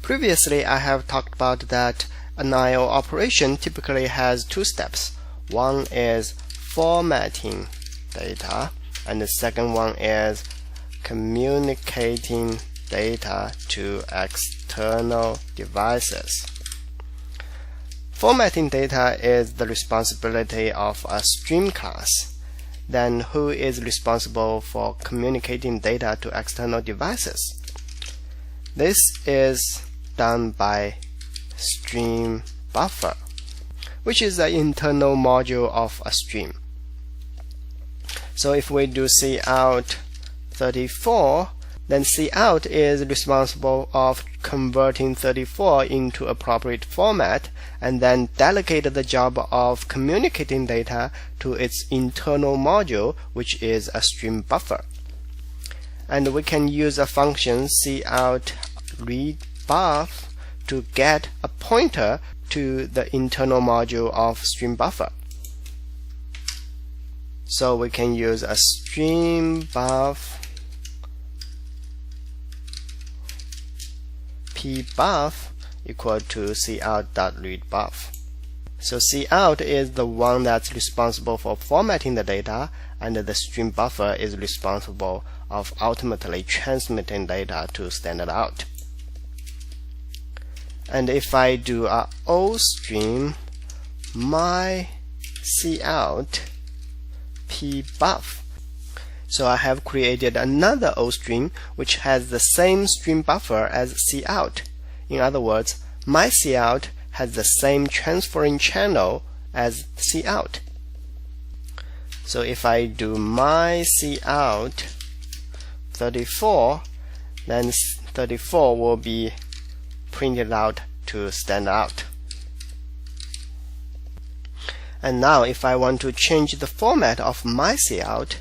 Previously, I have talked about that an I/O operation typically has two steps. One is formatting data, and the second one is communicating data to external devices. Formatting data is the responsibility of a stream class. Then who is responsible for communicating data to external devices? This is done by stream buffer, which is the internal module of a stream. So if we do cout 34, then cout is responsible of converting 34 into appropriate format and then delegate the job of communicating data to its internal module, which is a stream buffer. And we can use a function cout readBuff to get a pointer to the internal module of stream buffer. So we can use a stream buff pbuff equal to cout.readBuff. So cout is the one that's responsible for formatting the data, and the stream buffer is responsible of ultimately transmitting data to standard out. And if I do a ostream my cout pbuff, so I have created another ostream which has the same stream buffer as cout. In other words, my cout has the same transferring channel as cout. So if I do my cout 34, then 34 will be printed out to stand out. And now if I want to change the format of my cout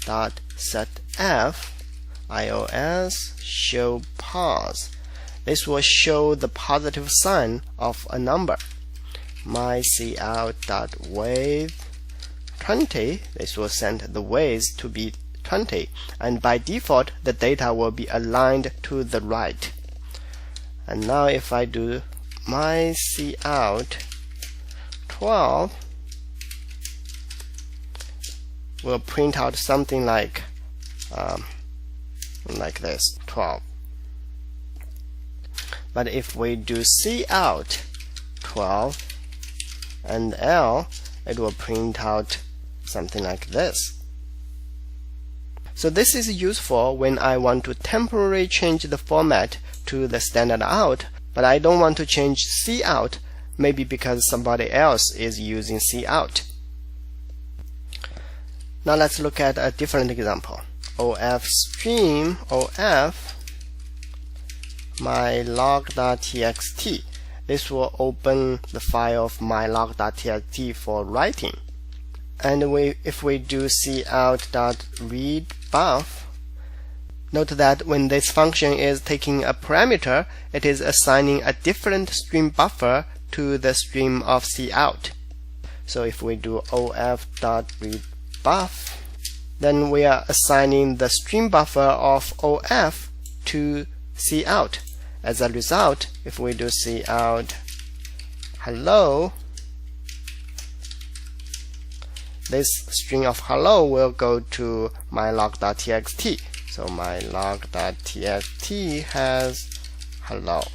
dot setf iOS show pause. This will show the positive sign of a number. My cout dot weight 20. This will send the weight to be 20, and by default the data will be aligned to the right. And now if I do my cout 12, will print out something like this, 12. But if we do cout 12 and L, it will print out something like this. So this is useful when I want to temporarily change the format to the standard out, but I don't want to change cout, maybe because somebody else is using cout. Now let's look at a different example. of stream of mylog.txt. This will open the file of mylog.txt for writing. And if we do cout.readBuff, note that when this function is taking a parameter, it is assigning a different stream buffer to the stream of cout. So if we do of.readBuff, then we are assigning the stream buffer of of to cout. As a result, if we do cout hello, this string of hello will go to mylog.txt. So mylog.txt has hello.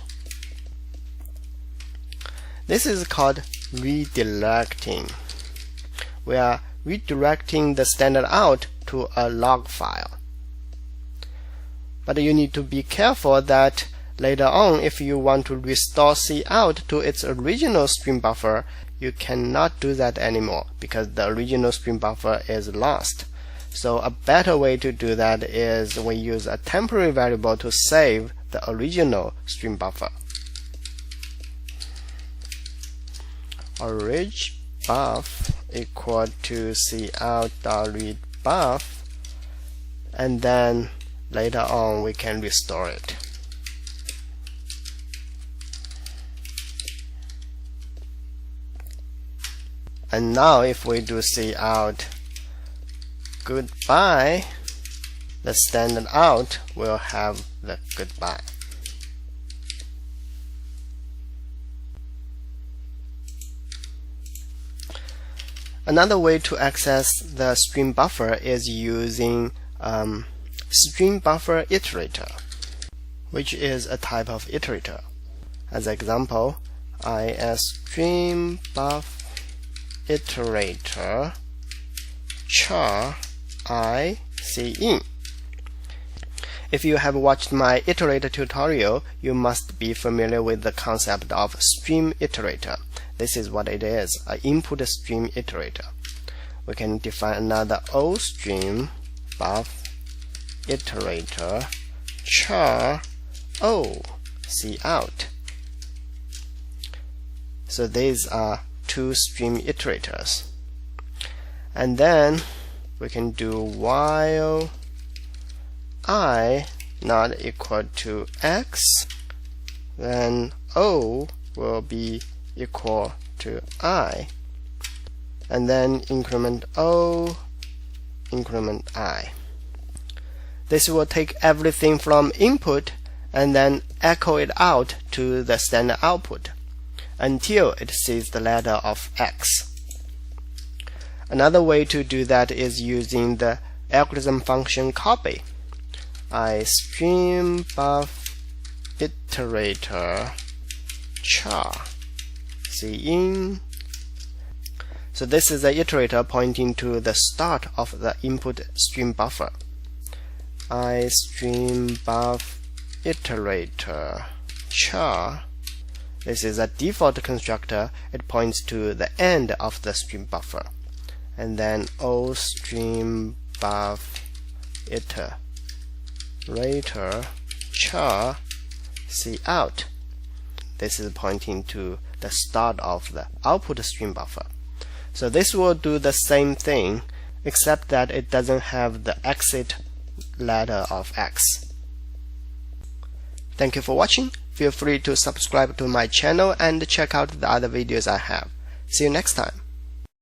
This is called redirecting. We are redirecting the standard out to a log file. But you need to be careful that later on, if you want to restore cout to its original stream buffer, you cannot do that anymore because the original stream buffer is lost. So a better way to do that is we use a temporary variable to save the original stream buffer. orig_buff equal to cout.readBuff, and then later on we can restore it. And now if we do cout goodbye, the standard out will have the goodbye. Another way to access the stream buffer is using stream buffer iterator, which is a type of iterator. As example, stream buff iterator char I C in. If you have watched my iterator tutorial, you must be familiar with the concept of stream iterator. This is what it is, an input stream iterator. We can define another stream buff iterator char cout. So these are two stream iterators. And then we can do while I not equal to x, then O will be equal to I, and then increment O, increment I. This will take everything from input and then echo it out to the standard output until it sees the letter of X. Another way to do that is using the algorithm function copy. Stream buff iterator char cin. So this is the iterator pointing to the start of the input stream buffer. Stream buff iterator char. This is a default constructor. It points to the end of the stream buffer. And then stream buff iterator char cout. This is pointing to the start of the output stream buffer. So this will do the same thing, except that it doesn't have the exit letter of X. Thank you for watching. Feel free to subscribe to my channel and check out the other videos I have. See you next time.